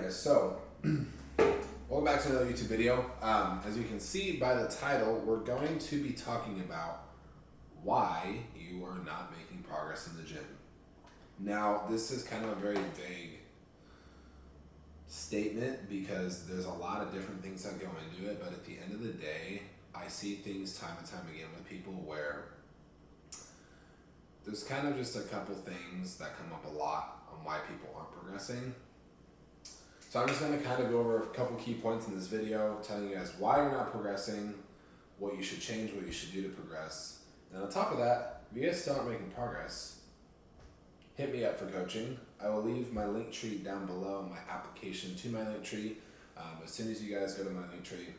guys, so welcome back to another YouTube video. As you can see by the title, we're going to be talking about why you are not making progress in the gym. Now, this is kind of a very vague statement because there's a lot of different things that go into it, but at the end of the day, I see things time and time again with people where there's kind of just a couple things that come up a lot on why people aren't progressing. So I'm just going to kind of go over a couple key points in this video, telling you guys why you're not progressing, what you should change, what you should do to progress. And on top of that, if you guys still aren't making progress, hit me up for coaching. I will leave my link tree down below, my application to my link tree. As soon as you guys go to my link tree,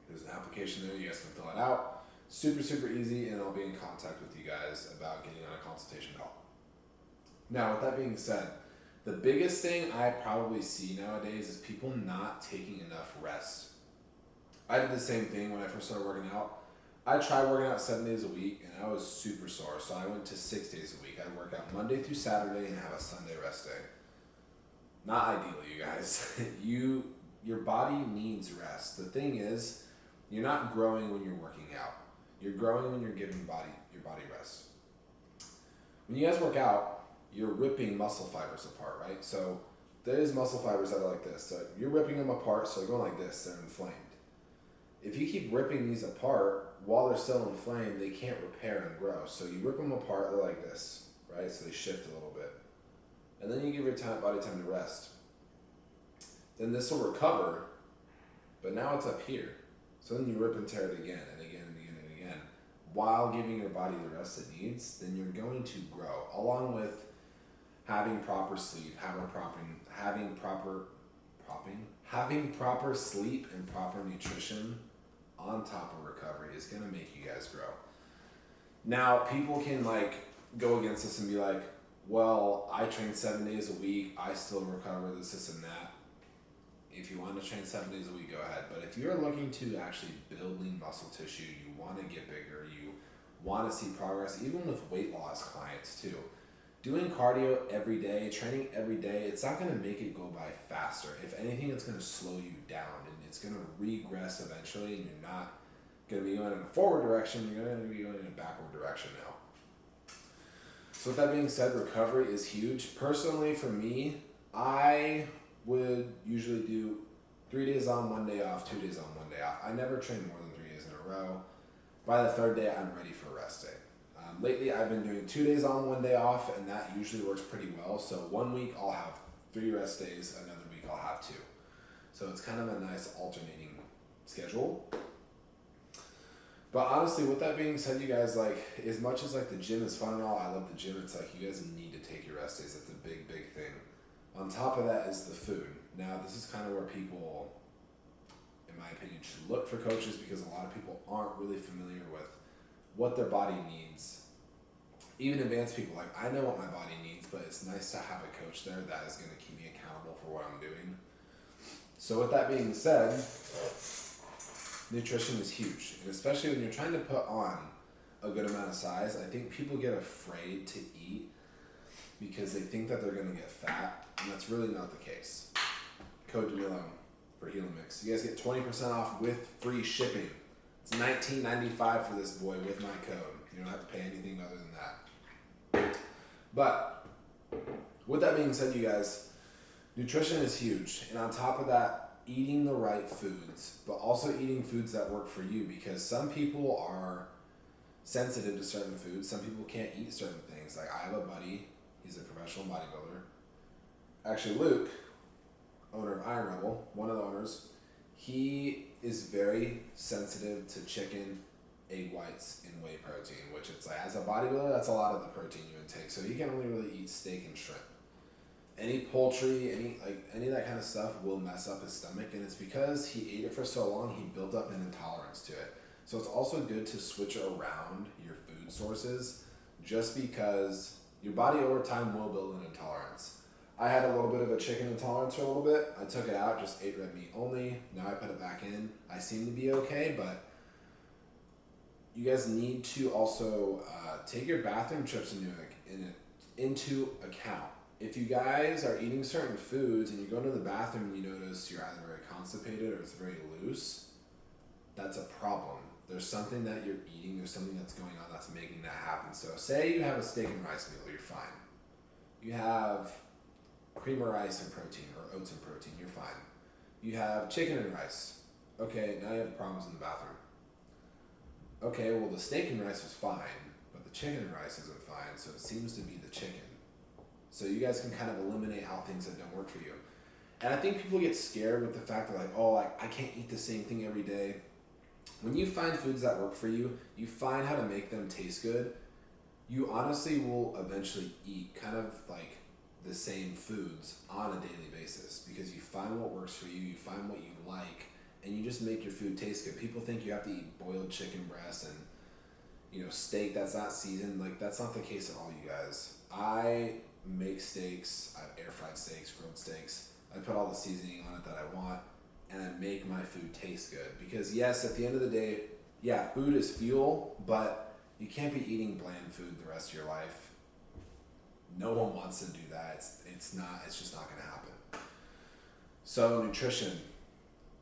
there's an application there. You guys can fill it out. Super, super easy, and I'll be in contact with you guys about getting on a consultation call. Now, with that being said, the biggest thing I probably see nowadays is people not taking enough rest. I did the same thing when I first started working out. I tried working out 7 days a week and I was super sore, so I went to 6 days a week. I'd work out Monday through Saturday and have a Sunday rest day. Not ideal, you guys. Your body needs rest. The thing is, you're not growing when you're working out. You're growing when you're giving your body rest. When you guys work out, you're ripping muscle fibers apart, right? So there's muscle fibers that are like this. So you're ripping them apart, so they're going like this, they're inflamed. If you keep ripping these apart while they're still inflamed, they can't repair and grow. So you rip them apart, they're like this, right? So they shift a little bit. And then you give your body time to rest. Then this will recover, but now it's up here. So then you rip and tear it again and again and again and again. While giving your body the rest it needs, then you're going to grow, along with having proper sleep, having proper sleep and proper nutrition on top of recovery is going to make you guys grow. Now, people can go against this and be like, well, I train 7 days a week, I still recover this and that. If you want to train 7 days a week, go ahead. But if you're looking to actually build lean muscle tissue, you want to get bigger, you want to see progress, even with weight loss clients too. Doing cardio every day, training every day, it's not going to make it go by faster. If anything, it's going to slow you down and it's going to regress eventually, and you're not going to be going in a forward direction, you're going to be going in a backward direction now. So with that being said, recovery is huge. Personally, for me, I would usually do 3 days on, 1 day off, 2 days on, 1 day off. I never train more than 3 days in a row. By the third day, I'm ready for a rest day. Lately, I've been doing 2 days on, 1 day off, and that usually works pretty well. So 1 week, I'll have 3 rest days. Another week, I'll have 2. So it's kind of a nice alternating schedule. But honestly, with that being said, you guys, as much as the gym is fun and all, I love the gym, it's you guys need to take your rest days. That's a big, big thing. On top of that is the food. Now, this is kind of where people, in my opinion, should look for coaches, because a lot of people aren't really familiar with what their body needs. Even advanced people, I know what my body needs, but it's nice to have a coach there that is going to keep me accountable for what I'm doing. So with that being said, nutrition is huge. And especially when you're trying to put on a good amount of size, I think people get afraid to eat because they think that they're going to get fat, and that's really not the case. Code DeMillo for Helomix. You guys get 20% off with free shipping. It's $19.95 for this boy with my code. You don't have to pay anything other than that. But with that being said, you guys, nutrition is huge. And on top of that, eating the right foods, but also eating foods that work for you, because some people are sensitive to certain foods. Some people can't eat certain things. I have a buddy, he's a professional bodybuilder. Actually, Luke, owner of Iron Rebel, one of the owners, he is very sensitive to chicken, egg whites, and whey protein, which it's as a bodybuilder, that's a lot of the protein you intake. So he can only really eat steak and shrimp. Any poultry, any of that kind of stuff will mess up his stomach, and it's because he ate it for so long, he built up an intolerance to it. So it's also good to switch around your food sources, just because your body over time will build an intolerance. I had a little bit of a chicken intolerance for a little bit. I took it out, just ate red meat only. Now I put it back in. I seem to be okay, but you guys need to also take your bathroom trips into account. if you guys are eating certain foods and you go to the bathroom and you notice you're either very constipated or it's very loose, that's a problem. There's something that you're eating, there's something that's going on that's making that happen. So say you have a steak and rice meal, you're fine. You have cream of rice and protein, or oats and protein, you're fine. You have chicken and rice. Okay, now you have problems in the bathroom. Okay, well the steak and rice was fine, but the chicken and rice isn't fine, so it seems to be the chicken. So you guys can kind of eliminate how things that don't work for you. And I think people get scared with the fact that like, oh, I can't eat the same thing every day. When you find foods that work for you, you find how to make them taste good, you honestly will eventually eat kind of like the same foods on a daily basis because you find what works for you, you find what you like, and you just make your food taste good. People think you have to eat boiled chicken breast and steak that's not seasoned. Like, that's not the case at all, you guys. I make steaks, I have air fried steaks, grilled steaks. I put all the seasoning on it that I want, and I make my food taste good. Because yes, at the end of the day, yeah, food is fuel, but you can't be eating bland food the rest of your life. No one wants to do that. It's just not gonna happen. So nutrition.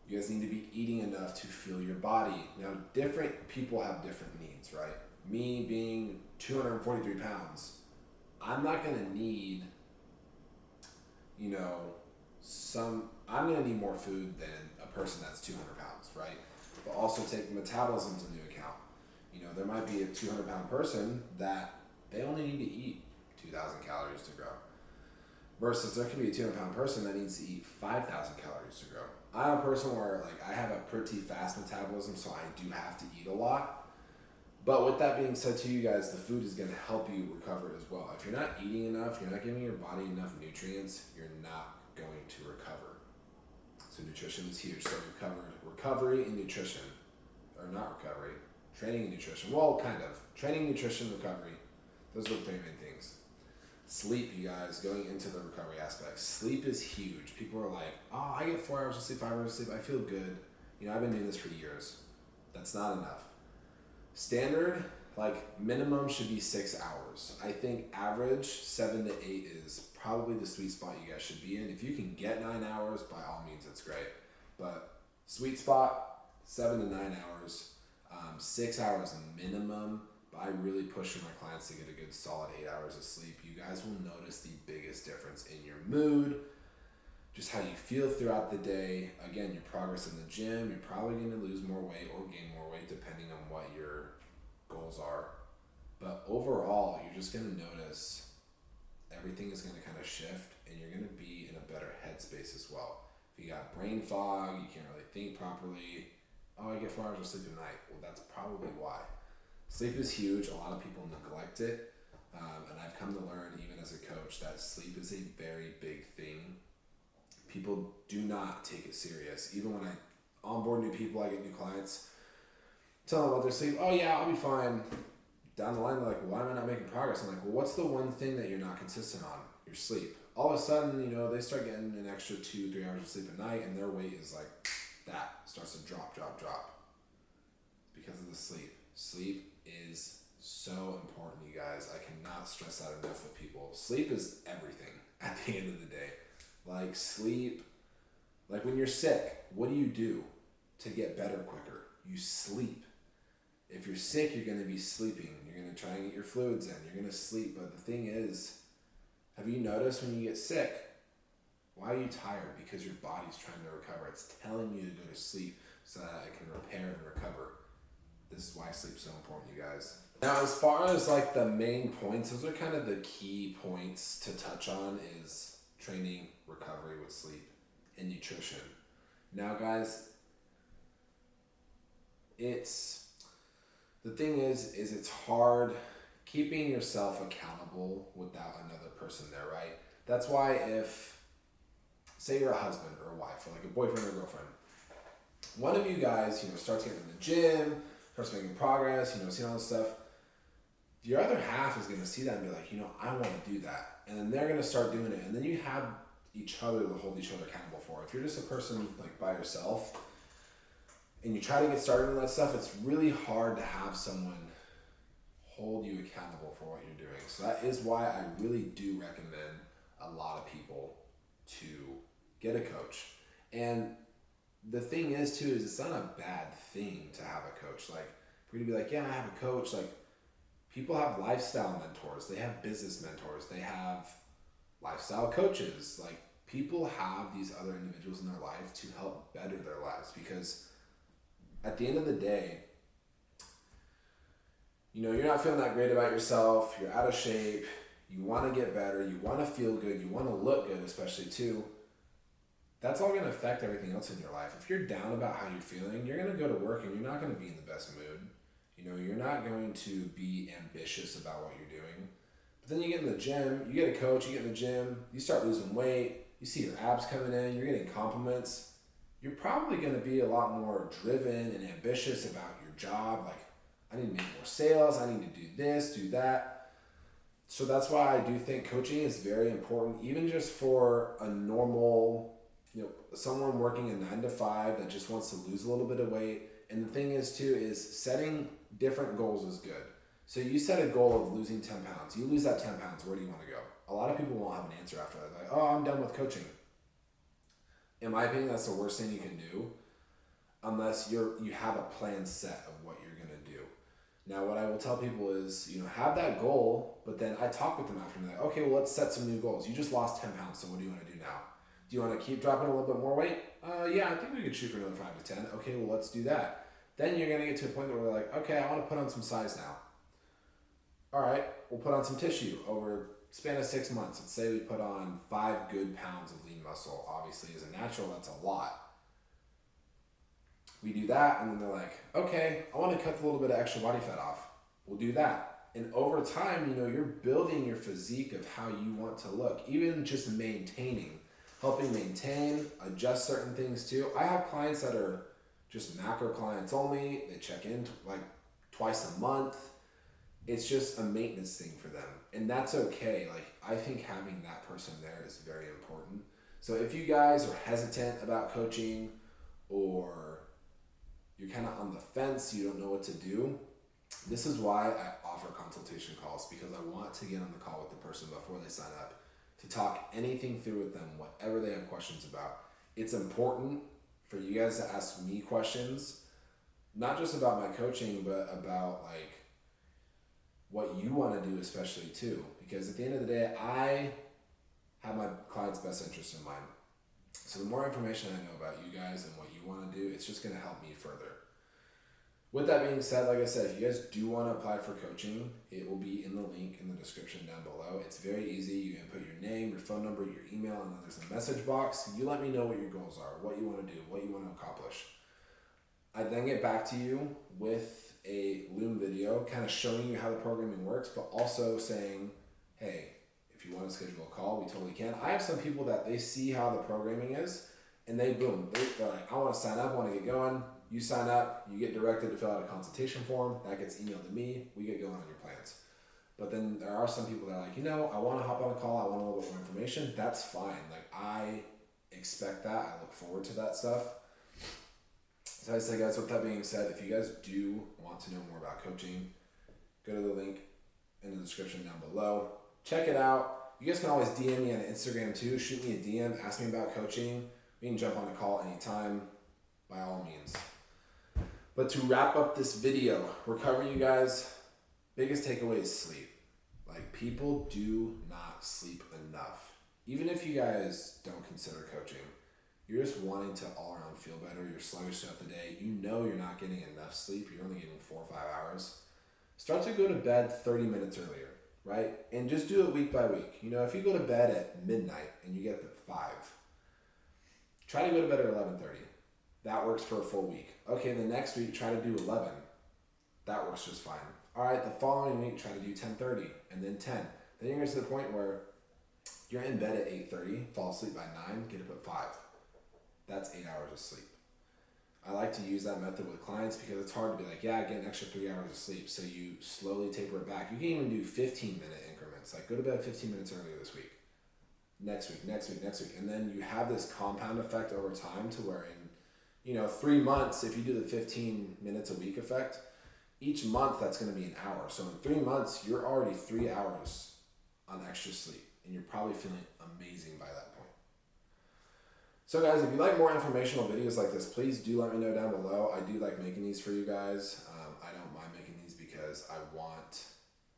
You guys need to be eating enough to fuel your body. Now, different people have different needs, right? Me being 243 pounds, I'm not gonna need, I'm gonna need more food than a person that's 200 pounds, right? But also take metabolism into account. There might be a 200 pound person that they only need to eat 2,000 calories to grow. Versus there could be a 200 pound person that needs to eat 5,000 calories to grow. I'm a person where I have a pretty fast metabolism, so I do have to eat a lot. But with that being said to you guys, the food is going to help you recover as well. If you're not eating enough, you're not giving your body enough nutrients, you're not going to recover. So nutrition is huge. So we've covered recovery and nutrition. Or not recovery, training and nutrition. Well, kind of. Training, nutrition, recovery. Those are the three main things. Sleep, you guys, going into the recovery aspect. Sleep is huge. People are like, oh, I get 4 hours of sleep, 5 hours of sleep. I feel good. I've been doing this for years. That's not enough. Standard, minimum should be 6 hours. I think average 7 to 8 is probably the sweet spot you guys should be in. If you can get 9 hours, by all means, it's great. But sweet spot, 7 to 9 hours, 6 hours minimum. But I really push for my clients to get a good solid 8 hours of sleep. You guys will notice the biggest difference in your mood, just how you feel throughout the day. Again, your progress in the gym, you're probably going to lose more weight or gain more weight depending on what your goals are. But overall, you're just going to notice everything is going to kind of shift and you're going to be in a better headspace as well. If you got brain fog, you can't really think properly. Oh, I get 4 hours of sleep a night. Well, that's probably why. Sleep is huge. A lot of people neglect it. And I've come to learn, even as a coach, that sleep is a very big thing. People do not take it serious. Even when I onboard new people, I get new clients, tell them about their sleep. Oh yeah, I'll be fine. Down the line, they're like, why am I not making progress? I'm like, well, what's the one thing that you're not consistent on? Your sleep. All of a sudden, they start getting an extra 2-3 hours of sleep a night, and their weight is starts to drop. Because of the sleep. Sleep is so important, you guys. I cannot stress that enough with people. Sleep is everything at the end of the day. Sleep, when you're sick, what do to get better quicker? You sleep. If you're sick, you're going to be sleeping. You're going to try and get your fluids in. You're going to sleep. But the thing is, have you noticed when you get sick, why are you tired? Because your body's trying to recover. It's telling you to go to sleep so that it can repair and recover. This is why sleep's so important, you guys. Now, as far as the main points, those are kind of the key points to touch on is training, recovery with sleep, and nutrition. Now, guys, the thing is it's hard keeping yourself accountable without another person there, right? That's why if, say you're a husband or a wife, or a boyfriend or girlfriend, one of you guys, starts getting in the gym, starts making progress, seeing all this stuff, your other half is going to see that and be like, I want to do that. And then they're going to start doing it. And then you have each other to hold each other accountable for. If you're just a person by yourself and you try to get started on that stuff, it's really hard to have someone hold you accountable for what you're doing. So that is why I really do recommend a lot of people to get a coach. And the thing is too, is it's not a bad thing to have a coach. Like, for you to be like, yeah, I have a coach. Like, people have lifestyle mentors. They have business mentors. They have lifestyle coaches. Like, people have these other individuals in their life to help better their lives, because at the end of the day, you know, you're not feeling that great about yourself. You're out of shape. You want to get better. You want to feel good. You want to look good, especially too. That's all going to affect everything else in your life. If you're down about how you're feeling, you're going to go to work and you're not going to be in the best mood. You know, you're not going to be ambitious about what you're doing. But then you get in the gym, you get a coach, you get in the gym, you start losing weight, you see your abs coming in, you're getting compliments. You're probably going to be a lot more driven and ambitious about your job. Like, I need to make more sales, I need to do this, do that. So that's why I do think coaching is very important, even just for a normal, you know, someone working a 9 to 5 that just wants to lose a little bit of weight. And the thing is too, is setting different goals is good. So you set a goal of losing 10 pounds. You lose that 10 pounds, where do you want to go? A lot of people won't have an answer after that. Like, oh, I'm done with coaching. In my opinion, that's the worst thing you can do, unless you have a plan set of what you're going to do. Now, what I will tell people is, you know, have that goal, but then I talk with them after, and like, okay, well, let's set some new goals. You just lost 10 pounds, so what do you want to do now? Do you want to keep dropping a little bit more weight? Yeah, I think we could shoot for another 5 to 10. Okay, well, let's do that. Then you're going to get to a point where we're like, okay, I want to put on some size now. All right, we'll put on some tissue over a span of 6 months. Let's say we put on 5 good pounds of lean muscle. Obviously, as a natural, that's a lot. We do that, and then they're like, okay, I want to cut a little bit of extra body fat off. We'll do that. And over time, you know, you're building your physique of how you want to look, even just helping maintain, adjust certain things too. I have clients that are just macro clients only. They check in like twice a month. It's just a maintenance thing for them. And that's okay. Like, I think having that person there is very important. So if you guys are hesitant about coaching, or you're kind of on the fence, you don't know what to do, this is why I offer consultation calls, because I want to get on the call with the person before they sign up to talk anything through with them, whatever they have questions about. It's important for you guys to ask me questions, not just about my coaching, but about like what you want to do, especially too, because at the end of the day, I have my client's best interest in mind. So the more information I know about you guys and what you want to do, it's just going to help me further. With that being said, like I said, if you guys do want to apply for coaching, it will be in the link in the description down below. It's very easy. You can put your name, your phone number, your email, and then there's a message box. You let me know what your goals are, what you want to do, what you want to accomplish. I then get back to you with a Loom video kind of showing you how the programming works, but also saying, hey, if you want to schedule a call, we totally can. I have some people that they see how the programming is, and they're like, I want to sign up, I want to get going. You sign up, you get directed to fill out a consultation form, that gets emailed to me, we get going on your plans. But then there are some people that are like, you know, I want to hop on a call, I want a little bit more information. That's fine. Like, I expect that. I look forward to that stuff. So I say, guys, with that being said, if you guys do want to know more about coaching, go to the link in the description down below. Check it out. You guys can always DM me on Instagram too. Shoot me a DM, ask me about coaching. We can jump on a call anytime, by all means. But to wrap up this video, we're covering, you guys, biggest takeaway is sleep. Like, people do not sleep enough. Even if you guys don't consider coaching, you're just wanting to all around feel better, you're sluggish throughout the day, you know you're not getting enough sleep, you're only getting 4 or 5 hours. Start to go to bed 30 minutes earlier, right? And just do it week by week. You know, if you go to bed at midnight and you get up at 5, try to go to bed at 11:30. That works for a full week. Okay, the next week, try to do 11. That works just fine. All right, the following week, try to do 10:30 and then 10. Then you're going to the point where you're in bed at 8:30, fall asleep by 9, get up at 5. That's 8 hours of sleep. I like to use that method with clients because it's hard to be like, yeah, I get an extra 3 hours of sleep. So you slowly taper it back. You can even do 15-minute increments. Like, go to bed 15 minutes earlier this week. Next week. And then you have this compound effect over time to where in 3 months, if you do the 15 minutes a week effect, each month that's going to be an hour. So in 3 months, you're already 3 hours on extra sleep. and you're probably feeling amazing by that point. So guys, if you like more informational videos like this, please do let me know down below. I do like making these for you guys. I don't mind making these because I want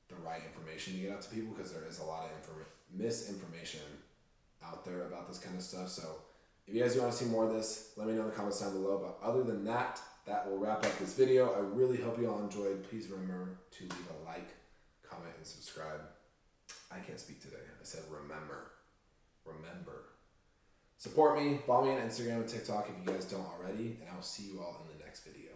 the right information to get out to people, because there is a lot of misinformation out there about this kind of stuff. So if you guys do want to see more of this, let me know in the comments down below. But other than that, that will wrap up this video. I really hope you all enjoyed. Please remember to leave a like, comment, and subscribe. I can't speak today. I said remember. Remember. Support me. Follow me on Instagram and TikTok if you guys don't already. And I will see you all in the next video.